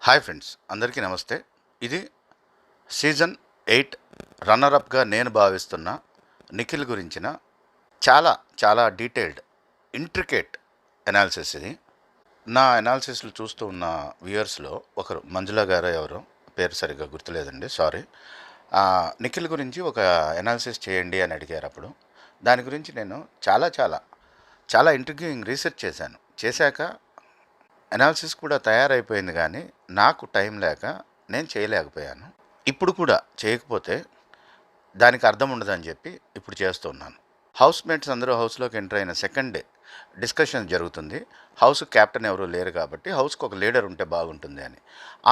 Hi friends, అందరికీ నమస్తే. ఇది సీజన్ 8 రన్నరప్గా నేను భావిస్తున్న నిఖిల్ గురించిన చాలా చాలా డీటెయిల్డ్ ఇంట్రికేట్ అనాలిసిస్. ఇది నా అనాలిసిస్లు చూస్తూ ఉన్న వ్యూయర్స్లో ఒకరు మంజుల గారు, ఎవరో పేరు సరిగ్గా గుర్తులేదండి, సారీ. నిఖిల్ గురించి ఒక అనాలిసిస్ చేయండి అని అడిగారు. అప్పుడు దాని గురించి నేను చాలా చాలా చాలా ఇంట్రిగ్యూయింగ్ రీసెర్చ్ చేశాక అనాలిసిస్ కూడా తయారైపోయింది, కానీ నాకు టైం లేక నేను చేయలేకపోయాను. ఇప్పుడు కూడా చేయకపోతే దానికి అర్థం ఉండదని చెప్పి ఇప్పుడు చేస్తున్నాను. హౌస్ మేట్స్ అందరూ హౌస్లోకి ఎంటర్ అయిన సెకండ్ డే డిస్కషన్ జరుగుతుంది. హౌస్ క్యాప్టెన్ ఎవరు లేరు కాబట్టి హౌస్కి ఒక లీడర్ ఉంటే బాగుంటుంది అని.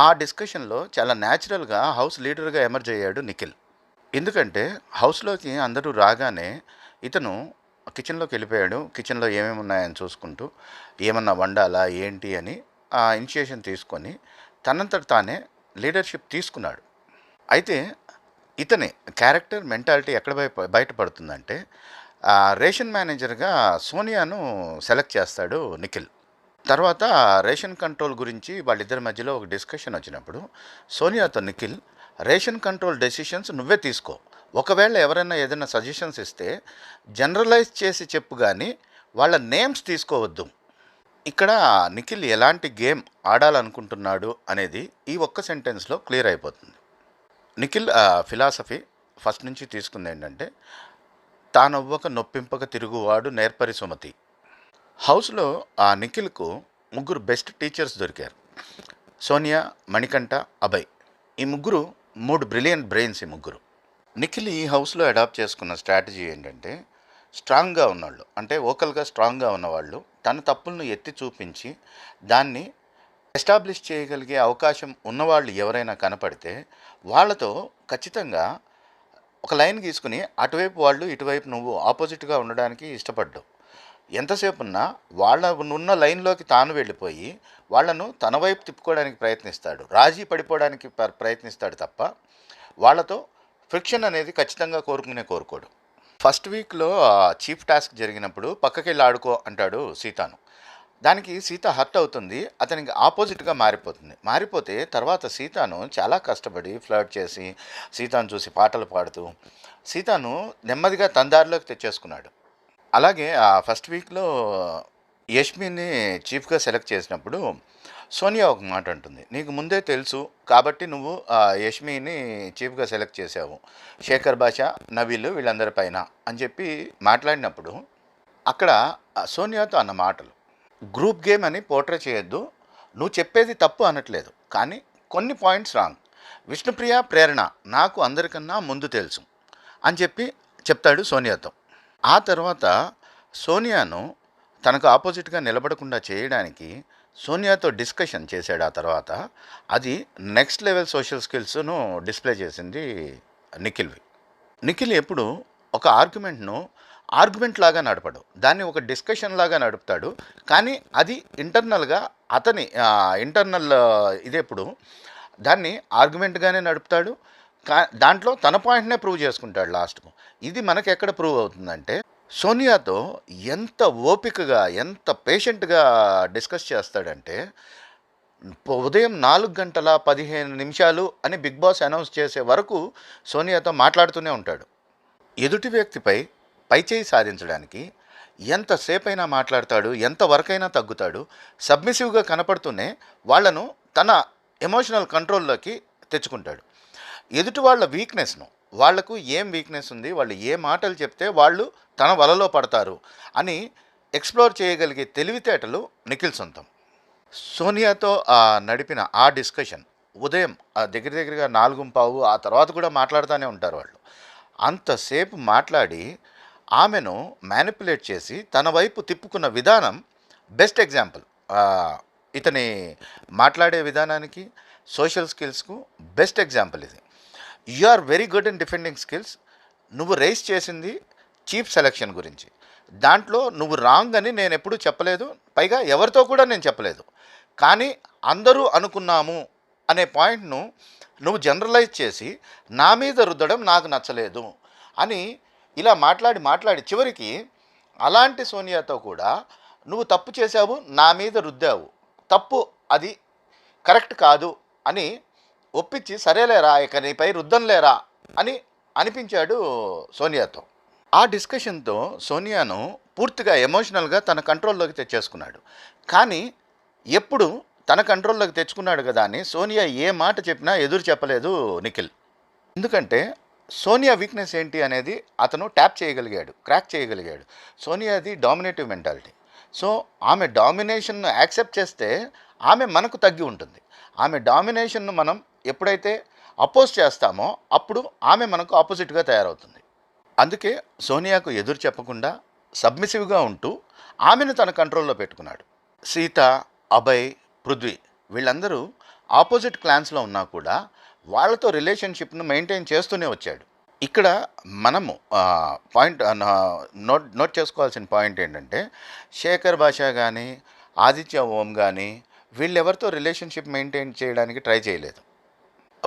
ఆ డిస్కషన్లో చాలా న్యాచురల్గా హౌస్ లీడర్గా ఎమర్జ్ అయ్యాడు నిఖిల్. ఎందుకంటే హౌస్లోకి అందరూ రాగానే ఇతను కిచెన్లోకి వెళ్ళిపోయాడు. కిచెన్లో ఏమేమి ఉన్నాయని చూసుకుంటూ ఏమన్నా వండాలా ఏంటి అని ఇనిషియేషన్ తీసుకొని తనంతట తానే లీడర్షిప్ తీసుకున్నాడు. అయితే ఇతని క్యారెక్టర్ మెంటాలిటీ ఎక్కడ బయటపడుతుందంటే రేషన్ మేనేజర్గా సోనియాను సెలెక్ట్ చేస్తాడు నిఖిల్. తర్వాత రేషన్ కంట్రోల్ గురించి వాళ్ళిద్దరి మధ్యలో ఒక డిస్కషన్ వచ్చినప్పుడు సోనియాతో నిఖిల్, రేషన్ కంట్రోల్ డెసిషన్స్ నువ్వే తీసుకో, ఒకవేళ ఎవరైనా ఏదైనా సజెషన్స్ ఇస్తే జనరలైజ్ చేసి చెప్పు, కానీ వాళ్ళ నేమ్స్ తీసుకోవద్దు. ఇక్కడ నిఖిల్ ఎలాంటి గేమ్ ఆడాలనుకుంటున్నాడు అనేది ఈ ఒక్క సెంటెన్స్లో క్లియర్ అయిపోతుంది. నిఖిల్ ఫిలాసఫీ ఫస్ట్ నుంచి తీసుకుంది ఏంటంటే, తానవ్వక నొప్పింపక తిరుగువాడు నేర్పరి సుమతి. హౌస్లో నిఖిల్కు ముగ్గురు బెస్ట్ టీచర్స్ దొరికారు: సోనియా, మణికంఠ, అభయ్. ఈ ముగ్గురు 3 బ్రిలియంట్ బ్రెయిన్స్. ఈ ముగ్గురు నిఖిల్ ఈ హౌస్లో అడాప్ట్ చేసుకున్న స్ట్రాటజీ ఏంటంటే, స్ట్రాంగ్గా ఉన్నవాళ్ళు, అంటే ఓకల్గా స్ట్రాంగ్గా ఉన్నవాళ్ళు తన తప్పులను ఎత్తి చూపించి దాన్ని ఎస్టాబ్లిష్ చేయగలిగే అవకాశం ఉన్నవాళ్ళు ఎవరైనా కనపడితే వాళ్ళతో ఖచ్చితంగా ఒక లైన్ గీసుకుని అటువైపు వాళ్ళు ఇటువైపు నువ్వు ఆపోజిట్గా ఉండడానికి ఇష్టపడ్డావు. ఎంతసేపు ఉన్నా వాళ్ళ ఉన్న లైన్లోకి తాను వెళ్ళిపోయి వాళ్ళను తన వైపు తిప్పుకోవడానికి ప్రయత్నిస్తాడు, రాజీ పడిపోవడానికి ప్రయత్నిస్తాడు తప్ప వాళ్ళతో ఫ్రిక్షన్ అనేది ఖచ్చితంగా కోరుకోడు. ఫస్ట్ వీక్లో చీఫ్ టాస్క్ జరిగినప్పుడు పక్కకెళ్ళి ఆడుకో అంటాడు సీతాను. దానికి సీత హర్ట్ అవుతుంది, అతనికి ఆపోజిట్గా మారిపోతే తర్వాత సీతాను చాలా కష్టపడి ఫ్లర్ట్ చేసి సీతాను చూసి పాటలు పాడుతూ సీతాను నెమ్మదిగా తన దారిలోకి తెచ్చేసుకున్నాడు. అలాగే ఫస్ట్ వీక్లో యష్మిని చీఫ్గా సెలెక్ట్ చేసినప్పుడు సోనియా ఒక మాట అంటుంది, నీకు ముందే తెలుసు కాబట్టి నువ్వు యష్మిని చీఫ్గా సెలెక్ట్ చేసావు, శేఖర్ భాష, నవీల్ వీళ్ళందరి పైన అని చెప్పి మాట్లాడినప్పుడు అక్కడ సోనియాతో అన్న మాటలు, గ్రూప్ గేమ్ అని పోర్ట్రే చేయొద్దు, నువ్వు చెప్పేది తప్పు అనట్లేదు, కానీ కొన్ని పాయింట్స్ రాంగ్, విష్ణుప్రియ, ప్రేరణ నాకు అందరికన్నా ముందు తెలుసు అని చెప్తాడు సోనియాతో. ఆ తర్వాత సోనియాను తనకు ఆపోజిట్గా నిలబడకుండా చేయడానికి సోనియాతో డిస్కషన్ చేశాడు. ఆ తర్వాత అది నెక్స్ట్ లెవెల్ సోషల్ స్కిల్స్ను డిస్ప్లే చేసింది నిఖిల్ ఎప్పుడు ఒక ఆర్గ్యుమెంట్ లాగా నడపడు, దాన్ని ఒక డిస్కషన్ లాగా నడుపుతాడు. కానీ అది ఇంటర్నల్గా అతని ఇంటర్నల్ ఇదెప్పుడు దాన్ని ఆర్గ్యుమెంట్గానే నడుపుతాడు. దాంట్లో తన పాయింట్నే ప్రూవ్ చేసుకుంటాడు లాస్ట్కు. ఇది మనకి ఎక్కడ ప్రూవ్ అవుతుందంటే, సోనియాతో ఎంత ఓపికగా ఎంత పేషెంట్గా డిస్కస్ చేస్తాడంటే, ఉదయం 4:15 అని బిగ్ బాస్ అనౌన్స్ చేసే వరకు సోనియాతో మాట్లాడుతూనే ఉంటాడు. ఎదుటి వ్యక్తిపై పైచేయి సాధించడానికి ఎంతసేపైనా మాట్లాడతాడు, ఎంత వరకైనా తగ్గుతాడు. సబ్మిసివ్గా కనపడుతూనే వాళ్లను తన ఎమోషనల్ కంట్రోల్లోకి తెచ్చుకుంటాడు. ఎదుటి వాళ్ళ వీక్నెస్ను, వాళ్లకు ఏం వీక్నెస్ ఉంది, వాళ్ళు ఏ మాటలు చెప్తే వాళ్ళు తన వలలో పడతారు అని ఎక్స్ప్లోర్ చేయగలిగే తెలివితేటలు నిఖిల్ సొంతం. సోనియాతో నడిపిన ఆ డిస్కషన్ ఉదయం దగ్గరగా 4:15, ఆ తర్వాత కూడా మాట్లాడుతూనే ఉంటారు వాళ్ళు. అంతసేపు మాట్లాడి ఆమెను మ్యానిపులేట్ చేసి తన వైపు తిప్పుకున్న విధానం బెస్ట్ ఎగ్జాంపుల్. ఇతని మాట్లాడే విధానానికి, సోషల్ స్కిల్స్కు బెస్ట్ ఎగ్జాంపుల్ ఇది. You are very good in defending skills. నువ్వు రేస్ చేసింది చీఫ్ సెలెక్షన్ గురించి, దాంట్లో నువ్వు రాంగ్ అని నేను ఎప్పుడూ చెప్పలేదు, పైగా ఎవరితో కూడా నేను చెప్పలేదు. కానీ అందరూ అనుకున్నాము అనే పాయింట్ను నువ్వు జనరలైజ్ చేసి నా మీద రుద్దడం నాకు నచ్చలేదు అని ఇలా మాట్లాడి చివరికి అలాంటి సోనియాతో కూడా నువ్వు తప్పు చేశావు, నా మీద రుద్దావు, తప్పు, అది కరెక్ట్ కాదు అని ఒప్పించి సరేలేరా ఇక నీపై రుద్దంలేరా అని అనిపించాడు సోనియాతో. ఆ డిస్కషన్తో సోనియాను పూర్తిగా ఎమోషనల్గా తన కంట్రోల్లోకి తెచ్చేసుకున్నాడు. కానీ ఎప్పుడు తన కంట్రోల్లోకి తెచ్చుకున్నాడు కదా అని సోనియా ఏ మాట చెప్పినా ఎదురు చెప్పలేదు నిఖిల్. ఎందుకంటే సోనియా వీక్నెస్ ఏంటి అనేది అతను ట్యాప్ చేయగలిగాడు, క్రాక్ చేయగలిగాడు. సోనియాది డామినేటివ్ మెంటాలిటీ. సో ఆమె డామినేషన్ను యాక్సెప్ట్ చేస్తే ఆమె మనకు తగ్గి ఉంటుంది. ఆమె డామినేషన్ను మనం ఎప్పుడైతే అపోజ్ చేస్తామో అప్పుడు ఆమె మనకు ఆపోజిట్గా తయారవుతుంది. అందుకే సోనియాకు ఎదురు చెప్పకుండా సబ్మిసివ్గా ఉంటూ ఆమెను తన కంట్రోల్లో పెట్టుకున్నాడు. సీత, అభయ్, పృథ్వీ వీళ్ళందరూ ఆపోజిట్ క్లాన్స్లో ఉన్నా కూడా వాళ్ళతో రిలేషన్షిప్ను మెయింటైన్ చేస్తూనే వచ్చాడు. ఇక్కడ మనము పాయింట్ నోట్ చేసుకోవాల్సిన పాయింట్ ఏంటంటే శేఖర్ భాషా కానీ ఆదిత్య ఓం కానీ వీళ్ళెవరితో రిలేషన్షిప్ మెయింటైన్ చేయడానికి ట్రై చేయలేదు.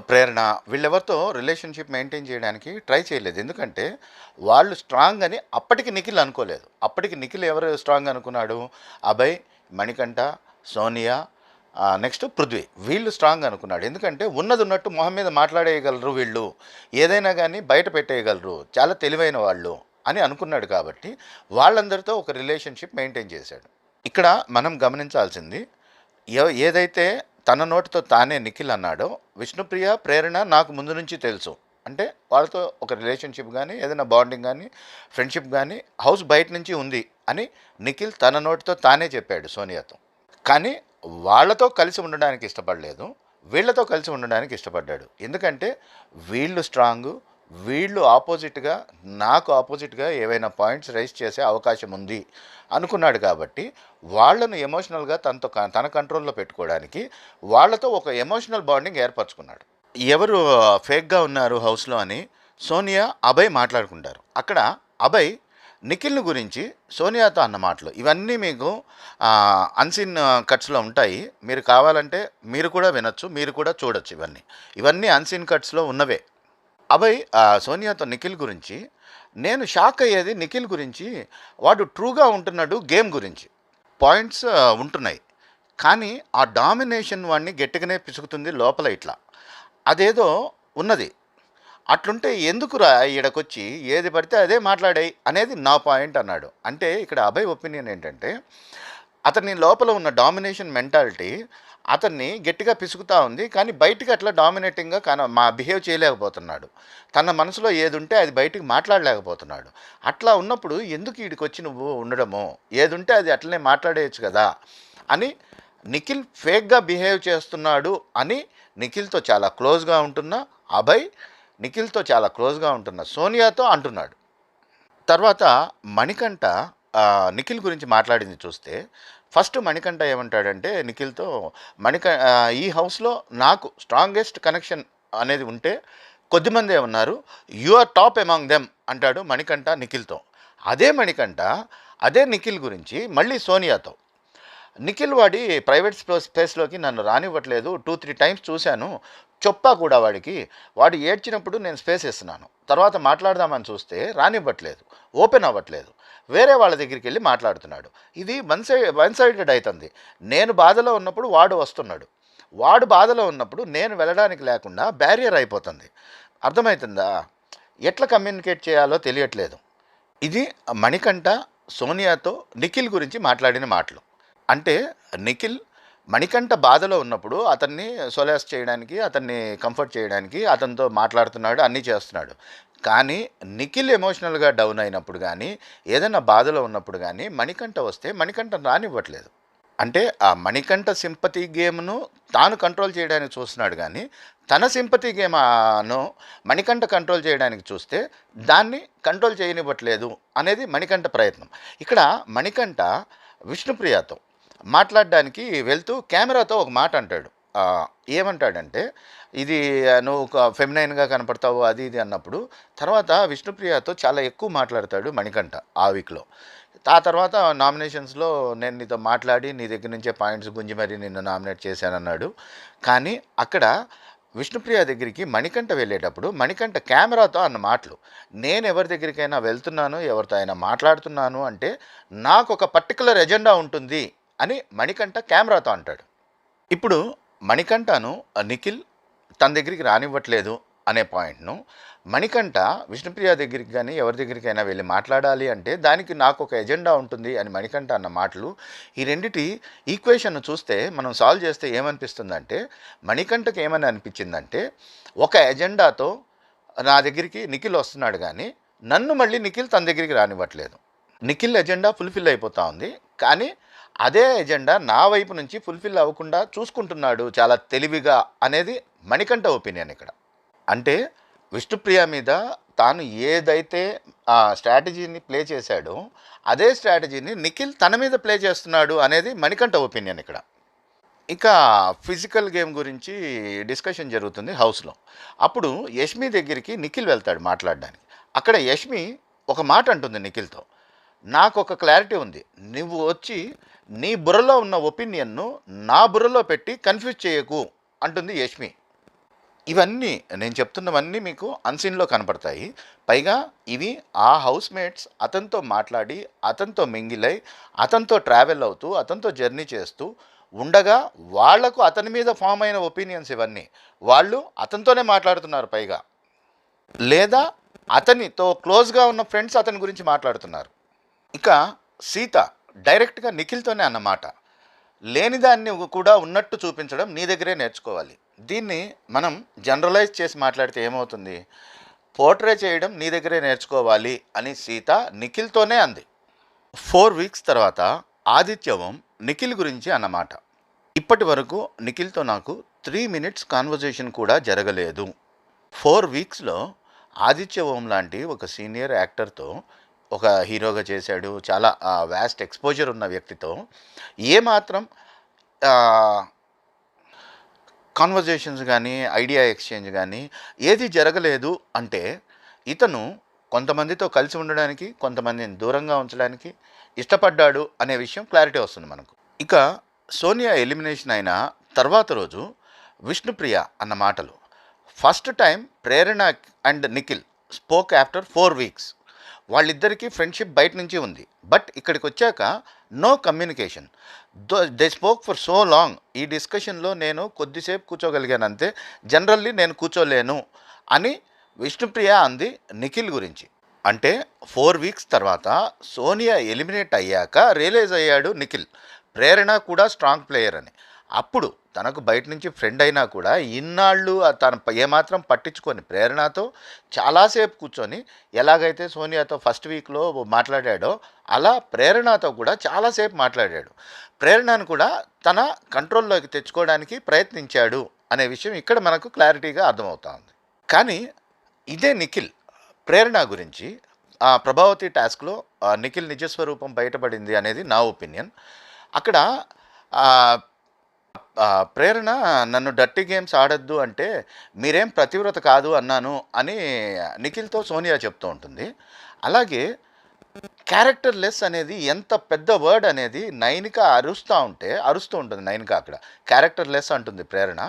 ప్రేరణ వీళ్ళెవరితో రిలేషన్షిప్ మెయింటైన్ చేయడానికి ట్రై చేయలేదు. ఎందుకంటే వాళ్ళు స్ట్రాంగ్ అని అప్పటికి నిఖిల్ అనుకోలేదు. అప్పటికి నిఖిల్ ఎవరు స్ట్రాంగ్ అనుకున్నాడు? అభయ్, మణికంఠ, సోనియా, నెక్స్ట్ పృథ్వీ వీళ్ళు స్ట్రాంగ్ అనుకున్నాడు. ఎందుకంటే ఉన్నది ఉన్నట్టు మొహం మీద మాట్లాడేయగలరు, వీళ్ళు ఏదైనా కానీ బయట పెట్టేయగలరు, చాలా తెలివైన వాళ్ళు అని అనుకున్నాడు. కాబట్టి వాళ్ళందరితో ఒక రిలేషన్షిప్ మెయింటైన్ చేశాడు. ఇక్కడ మనం గమనించాల్సింది ఏదైతే తన నోటితో తానే నిఖిల్ అన్నాడో విష్ణుప్రియ, ప్రేరణ నాకు ముందు నుంచి తెలుసు అంటే వాళ్ళతో ఒక రిలేషన్షిప్ కానీ ఏదైనా బాండింగ్ కానీ ఫ్రెండ్షిప్ కానీ హౌస్ బయట నుంచి ఉంది అని నిఖిల్ తన నోటితో తానే చెప్పాడు సోనియాతో. కానీ వాళ్ళతో కలిసి ఉండడానికి ఇష్టపడలేదు, వీళ్ళతో కలిసి ఉండడానికి ఇష్టపడ్డాడు. ఎందుకంటే వీళ్ళు స్ట్రాంగు, వీళ్ళు ఆపోజిట్గా నాకు ఆపోజిట్గా ఏవైనా పాయింట్స్ రైజ్ చేసే అవకాశం ఉంది అనుకున్నాడు. కాబట్టి వాళ్ళను ఎమోషనల్గా తన కంట్రోల్లో పెట్టుకోవడానికి వాళ్ళతో ఒక ఎమోషనల్ బాండింగ్ ఏర్పరచుకున్నాడు. ఎవరు ఫేక్గా ఉన్నారు హౌస్లో అని సోనియా, అభయ్ మాట్లాడుకుంటారు. అక్కడ అభయ్ నిఖిల్ని గురించి సోనియాతో అన్న మాటలు ఇవన్నీ మీకు అన్సీన్ కట్స్లో ఉంటాయి. మీరు కావాలంటే మీరు కూడా వినొచ్చు, మీరు కూడా చూడొచ్చు. ఇవన్నీ అన్సీన్ కట్స్లో ఉన్నవే. అభయ్ సోనియాతో నిఖిల్ గురించి నేను షాక్ అయ్యేది నిఖిల్ గురించి, వాడు ట్రూగా ఉంటున్నాడు, గేమ్ గురించి పాయింట్స్ ఉంటున్నాయి. కానీ ఆ డామినేషన్ వాడిని గట్టిగానే పిసుకుతుంది లోపల, ఇట్లా అదేదో ఉన్నది. అట్లుంటే ఎందుకురా ఈడకొచ్చి ఏది పడితే అదే మాట్లాడాయి అనేది నా పాయింట్ అన్నాడు. అంటే ఇక్కడ అభయ్ ఒపీనియన్ ఏంటంటే అతని లోపల ఉన్న డామినేషన్ మెంటాలిటీ అతన్ని గట్టిగా పిసుకుతూ ఉంది. కానీ బయటికి అట్లా డామినేటింగ్గా బిహేవ్ చేయలేకపోతున్నాడు. తన మనసులో ఏది ఉంటే అది బయటికి మాట్లాడలేకపోతున్నాడు. అట్లా ఉన్నప్పుడు ఎందుకు వీడికి వచ్చి నువ్వు ఉండడము, ఏది ఉంటే అది అట్లనే మాట్లాడేయచ్చు కదా అని నిఖిల్ ఫేక్గా బిహేవ్ చేస్తున్నాడు అని నిఖిల్తో చాలా క్లోజ్గా ఉంటున్న అభయ్ నిఖిల్తో చాలా క్లోజ్గా ఉంటున్న సోనియాతో అంటున్నాడు. తర్వాత మణికంఠ నిఖిల్ గురించి మాట్లాడింది చూస్తే ఫస్ట్ మణికంఠ ఏమంటాడంటే నిఖిల్తో, ఈ హౌస్లో నాకు స్ట్రాంగెస్ట్ కనెక్షన్ అనేది ఉంటే కొద్దిమందే ఉన్నారు, you are top among them అంటాడు మణికంఠ నిఖిల్తో. అదే మణికంఠ అదే నిఖిల్ గురించి మళ్ళీ సోనియాతో, నిఖిల్ వాడి ప్రైవేట్ స్పేస్లోకి నన్ను రానివ్వట్లేదు, 2-3 టైమ్స్ చూశాను, చెప్పా కూడా వాడికి, వాడు ఏడ్చినప్పుడు నేను స్పేస్ ఇస్తున్నాను, తర్వాత మాట్లాడదామని చూస్తే రానివ్వట్లేదు, ఓపెన్ అవ్వట్లేదు, వేరే వాళ్ళ దగ్గరికి వెళ్ళి మాట్లాడుతున్నాడు. ఇది వన్ సైడెడ్ అవుతుంది. నేను బాధలో ఉన్నప్పుడు వాడు వస్తున్నాడు, వాడు బాధలో ఉన్నప్పుడు నేను వెళ్ళడానికి లేకుండా బ్యారియర్ అయిపోతుంది. అర్థమవుతుందా? ఎట్లా కమ్యూనికేట్ చేయాలో తెలియట్లేదు. ఇది మణికంఠ సోనియాతో నిఖిల్ గురించి మాట్లాడిన మాటలు. అంటే నిఖిల్ మణికంఠ బాధలో ఉన్నప్పుడు అతన్ని సొలాస్ చేయడానికి, అతన్ని కంఫర్ట్ చేయడానికి అతనితో మాట్లాడుతున్నాడు, అన్నీ చేస్తున్నాడు. కానీ నిఖిల్ ఎమోషనల్గా డౌన్ అయినప్పుడు కానీ ఏదైనా బాధలో ఉన్నప్పుడు కానీ మణికంఠ వస్తే మణికంఠ రానివ్వట్లేదు. అంటే ఆ మణికంఠ సింపతి గేమ్ను తాను కంట్రోల్ చేయడానికి చూస్తున్నాడు. కానీ తన సింపతి గేమ్ను మణికంఠ కంట్రోల్ చేయడానికి చూస్తే దాన్ని కంట్రోల్ చేయనివ్వట్లేదు అనేది మణికంఠ ప్రయత్నం. ఇక్కడ మణికంఠ విష్ణుప్రియతో మాట్లాడడానికి వెళ్తూ కెమెరాతో ఒక మాట అంటాడు. ఏమంటాడంటే, ఇది నువ్వు ఫెమినైన్గా కనపడతావు అది ఇది అన్నప్పుడు తర్వాత విష్ణుప్రియతో చాలా ఎక్కువ మాట్లాడతాడు మణికంఠ ఆ వీక్లో. ఆ తర్వాత నామినేషన్స్లో నేను నీతో మాట్లాడి నీ దగ్గర నుంచే పాయింట్స్ గుంజి మరి నిన్ను నామినేట్ చేశానన్నాడు. కానీ అక్కడ విష్ణుప్రియ దగ్గరికి మణికంఠ వెళ్ళేటప్పుడు మణికంఠ కెమెరాతో అన్న మాటలు, నేను ఎవరి దగ్గరికైనా వెళ్తున్నాను, ఎవరితో అయినా మాట్లాడుతున్నాను అంటే నాకు ఒక పర్టికులర్ ఎజెండా ఉంటుంది అని మణికంఠ కెమెరాతో అంటాడు. ఇప్పుడు మణికంఠను నిఖిల్ తన దగ్గరికి రానివ్వట్లేదు అనే పాయింట్ను మణికంఠ విష్ణుప్రియ దగ్గరికి కానీ ఎవరి దగ్గరికైనా వెళ్ళి మాట్లాడాలి అంటే దానికి నాకు ఒక ఎజెండా ఉంటుంది అని మణికంఠ అన్న మాటలు, ఈ రెండిటి ఈక్వేషన్ను చూస్తే మనం సాల్వ్ చేస్తే ఏమనిపిస్తుందంటే, మణికంఠకి ఏమని అనిపించిందంటే, ఒక ఎజెండాతో నా దగ్గరికి నిఖిల్ వస్తున్నాడు కానీ నన్ను మళ్ళీ నిఖిల్ తన దగ్గరికి రానివ్వట్లేదు. నిఖిల్ ఎజెండా ఫుల్ఫిల్ అయిపోతూ ఉంది, కానీ అదే ఎజెండా నా వైపు నుంచి ఫుల్ఫిల్ అవ్వకుండా చూసుకుంటున్నాడు చాలా తెలివిగా అనేది మణికంఠ ఒపీనియన్ ఇక్కడ. అంటే విష్ణుప్రియ మీద తాను ఏదైతే ఆ స్ట్రాటజీని ప్లే చేశాడో అదే స్ట్రాటజీని నిఖిల్ తన మీద ప్లే చేస్తున్నాడు అనేది మణికంఠ ఒపీనియన్ ఇక్కడ. ఇక ఫిజికల్ గేమ్ గురించి డిస్కషన్ జరుగుతుంది హౌస్లో. అప్పుడు యష్మి దగ్గరికి నిఖిల్ వెళ్తాడు మాట్లాడడానికి. అక్కడ యష్మి ఒక మాట అంటుంది నిఖిల్తో, నాకు ఒక క్లారిటీ ఉంది, నువ్వు వచ్చి నీ బుర్రలో ఉన్న ఒపీనియన్ను నా బుర్రలో పెట్టి కన్ఫ్యూజ్ చేయకు అంటుంది యష్మి. ఇవన్నీ నేను చెప్తున్నవన్నీ మీకు అన్సీన్లో కనపడతాయి. పైగా ఇవి ఆ హౌస్ మేట్స్ అతనితో మాట్లాడి, అతనితో మింగిలై, అతనితో ట్రావెల్ అవుతూ, అతనితో జర్నీ చేస్తూ ఉండగా వాళ్లకు అతని మీద ఫామ్ అయిన ఒపీనియన్స్ ఇవన్నీ. వాళ్ళు అతనితోనే మాట్లాడుతున్నారు పైగా, లేదా అతనితో క్లోజ్గా ఉన్న ఫ్రెండ్స్ అతని గురించి మాట్లాడుతున్నారు. ఇక సీత డైరెక్ట్గా నిఖిల్తోనే అన్నమాట, లేనిదాన్ని కూడా ఉన్నట్టు చూపించడం నీ దగ్గరే నేర్చుకోవాలి. దీన్ని మనం జనరలైజ్ చేసి మాట్లాడితే ఏమవుతుంది, పోర్ట్రే చేయడం నీ దగ్గరే నేర్చుకోవాలి అని సీత నిఖిల్తోనే అంది. 4 వీక్స్ తర్వాత ఆదిత్యవం నిఖిల్ గురించి అన్నమాట, ఇప్పటి వరకు నిఖిల్తో నాకు 3 మినిట్స్ కాన్వర్జేషన్ కూడా జరగలేదు. 4 వీక్స్లో ఆదిత్యవం లాంటి ఒక సీనియర్ యాక్టర్తో, ఒక హీరోగా చేశాడు, చాలా వ్యాస్ట్ ఎక్స్పోజర్ ఉన్న వ్యక్తితో ఏమాత్రం కాన్వర్జేషన్స్ కానీ ఐడియా ఎక్స్చేంజ్ కానీ ఏది జరగలేదు అంటే, ఇతను కొంతమందితో కలిసి ఉండడానికి, కొంతమందిని దూరంగా ఉంచడానికి ఇష్టపడ్డాడు అనే విషయం క్లారిటీ వస్తుంది మనకు. ఇక సోనియా ఎలిమినేషన్ అయిన తర్వాత రోజు విష్ణుప్రియ అన్న మాటలు, first time Prerana and Nikhil spoke after 4 weeks. వాళ్ళిద్దరికీ ఫ్రెండ్షిప్ బయట నుంచి ఉంది, బట్ ఇక్కడికి వచ్చాక no communication. They spoke for so long. ఈ డిస్కషన్లో నేను కొద్దిసేపు కూర్చోగలిగాను అంతే, జనరల్లీ నేను కూర్చోలేను అని విష్ణుప్రియ అంది నిఖిల్ గురించి. అంటే 4 వీక్స్ తర్వాత సోనియా ఎలిమినేట్ అయ్యాక రియలైజ్ అయ్యాడు నిఖిల్, ప్రేరణ కూడా స్ట్రాంగ్ ప్లేయర్ అని. అప్పుడు తనకు బయట నుంచి ఫ్రెండ్ అయినా కూడా ఇన్నాళ్ళు తను ఏమాత్రం పట్టించుకొని ప్రేరణతో చాలాసేపు కూర్చొని, ఎలాగైతే సోనియాతో ఫస్ట్ వీక్లో మాట్లాడాడో అలా ప్రేరణతో కూడా చాలాసేపు మాట్లాడాడు. ప్రేరణను కూడా తన కంట్రోల్లోకి తెచ్చుకోవడానికి ప్రయత్నించాడు అనే విషయం ఇక్కడ మనకు క్లారిటీగా అర్థమవుతా ఉంది. కానీ ఇదే నిఖిల్ ప్రేరణ గురించి ప్రభావతి టాస్క్లో నిఖిల్ నిజస్వరూపం బయటపడింది అనేది నా ఒపీనియన్. అక్కడ ప్రేరణ నన్ను డర్టీ గేమ్స్ ఆడద్దు అంటే మీరేం ప్రతివ్రత కాదు అన్నాను అని నిఖిల్తో సోనియా చెప్తూ ఉంటుంది. అలాగే క్యారెక్టర్ లెస్ అనేది ఎంత పెద్ద వర్డ్ అనేది నైనిక అరుస్తూ ఉంటుంది. నైనిక అక్కడ క్యారెక్టర్ లెస్ అంటుంది ప్రేరణ.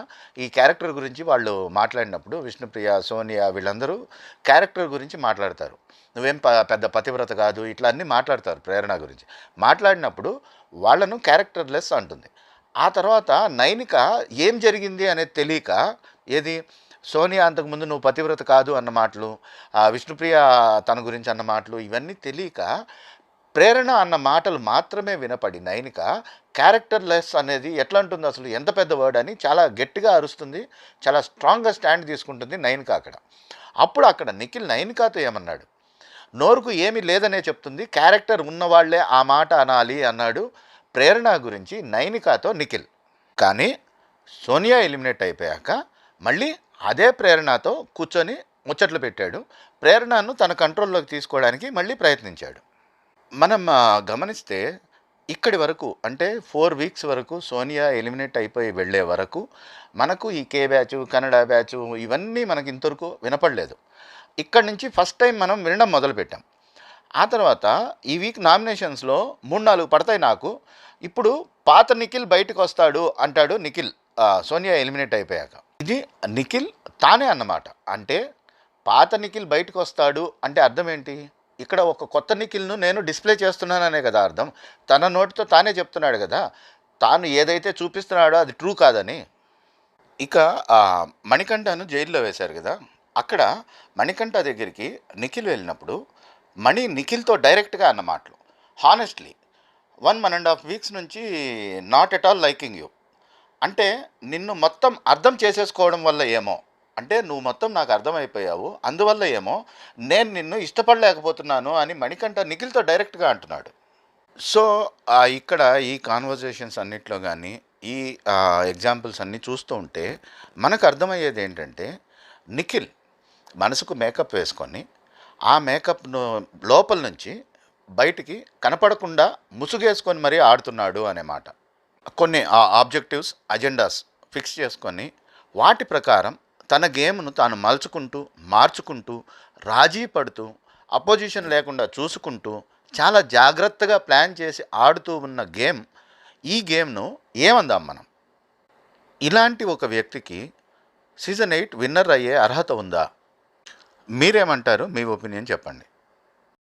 ఈ క్యారెక్టర్ గురించి వాళ్ళు మాట్లాడినప్పుడు విష్ణుప్రియ, సోనియా వీళ్ళందరూ క్యారెక్టర్ గురించి మాట్లాడతారు. నువ్వేం పెద్ద పతివ్రత కాదు ఇట్లా అన్నీ మాట్లాడతారు ప్రేరణ గురించి. మాట్లాడినప్పుడు వాళ్ళను క్యారెక్టర్ లెస్ అంటుంది. ఆ తర్వాత నైనిక ఏం జరిగింది అనేది తెలియక, ఏది సోనియా అంతకుముందు నువ్వు పతివ్రత కాదు అన్న మాటలు, విష్ణుప్రియ తన గురించి అన్న మాటలు, ఇవన్నీ తెలియక ప్రేరణ అన్న మాటలు మాత్రమే వినపడి నైనిక క్యారెక్టర్ లెస్ అనేది ఎట్లా ఉంటుంది, అసలు ఎంత పెద్ద వర్డ్ అని చాలా గట్టిగా అరుస్తుంది, చాలా స్ట్రాంగ్గా స్టాండ్ తీసుకుంటుంది నైనిక అక్కడ. అప్పుడు అక్కడ నిఖిల్ నైనికతో ఏమన్నాడు, నోరుకు ఏమీ లేదనే చెప్తుంది, క్యారెక్టర్ ఉన్నవాళ్లే ఆ మాట అనాలి అన్నాడు ప్రేరణ గురించి నైనికతో నిఖిల్. కానీ సోనియా ఎలిమినేట్ అయిపోయాక మళ్ళీ అదే ప్రేరణతో కూర్చొని ముచ్చట్లు పెట్టాడు, ప్రేరణను తన కంట్రోల్లోకి తీసుకోవడానికి మళ్ళీ ప్రయత్నించాడు. మనం గమనిస్తే ఇక్కడి వరకు అంటే 4 వీక్స్ వరకు సోనియా ఎలిమినేట్ అయిపోయి వెళ్ళే వరకు మనకు ఈ కే బ్యాచ్, కన్నడ బ్యాచ్ ఇవన్నీ మనకి ఇంతవరకు వినపడలేదు. ఇక్కడి నుంచి ఫస్ట్ టైం మనం వినడం మొదలుపెట్టాం. ఆ తర్వాత ఈ వీక్ నామినేషన్స్లో 3-4 పడతాయి నాకు. ఇప్పుడు పాత నిఖిల్ బయటకు వస్తాడు అంటాడు నిఖిల్ సోనియా ఎలిమినేట్ అయిపోయాక. ఇది నిఖిల్ తానే అన్నమాట. అంటే పాత నిఖిల్ బయటకు వస్తాడు అంటే అర్థం ఏంటి, ఇక్కడ ఒక కొత్త నిఖిల్ను నేను డిస్ప్లే చేస్తున్నాననే కదా అర్థం. తన నోటితో తానే చెప్తున్నాడు కదా, తాను ఏదైతే చూపిస్తున్నాడో అది ట్రూ కాదని. ఇక మణికంఠను జైల్లో వేశారు గదా! అక్కడ మణికంఠ దగ్గరికి నిఖిల్ వెళ్ళినప్పుడు, మణి నిఖిల్‌తో డైరెక్ట్‌గా అన్న మాటలు. హానెస్ట్‌లీ 1 వీక్స్ నుంచి not at all liking you. అంటే నిన్ను మొత్తం అర్థం చేసేసుకోవడం వల్ల ఏమో, అంటే నువ్వు మొత్తం నాకు అర్థమైపోయావు. అందువల్ల ఏమో నేను నిన్ను ఇష్టపడలేకపోతున్నాను అని మణికంఠ నిఖిల్‌తో డైరెక్ట్‌గా అంటున్నాడు. సో, ఇక్కడ ఈ కాన్వర్జేషన్స్ అన్నిట్లో గానీ, ఈ ఎగ్జాంపుల్స్ అన్నీ చూస్తూ ఉంటే మనకు అర్థమయ్యేదేంటంటే, నిఖిల్ మనసుకు మేకప్ వేసుకొని, ఆ మేకప్‌ను లోపల నుంచి బయటికి కనపడకుండా ముసుగేసుకొని మరీ ఆడుతున్నాడు అనే మాట. కొన్ని ఆబ్జెక్టివ్స్, అజెండాస్ ఫిక్స్ చేసుకొని, వాటి ప్రకారం తన గేమ్‌ను తాను మలుచుకుంటూ, మార్చుకుంటూ, రాజీ పడుతూ, అపోజిషన్ లేకుండా చూసుకుంటూ, చాలా జాగ్రత్తగా ప్లాన్ చేసి ఆడుతూ ఉన్న గేమ్, ఈ గేమ్‌ను ఏమందాం మనం? ఇలాంటి ఒక వ్యక్తికి సీజన్ 8 విన్నర్ అయ్యే అర్హత ఉందా? మీరేమంటారు? మీ ఒపీనియన్ చెప్పండి.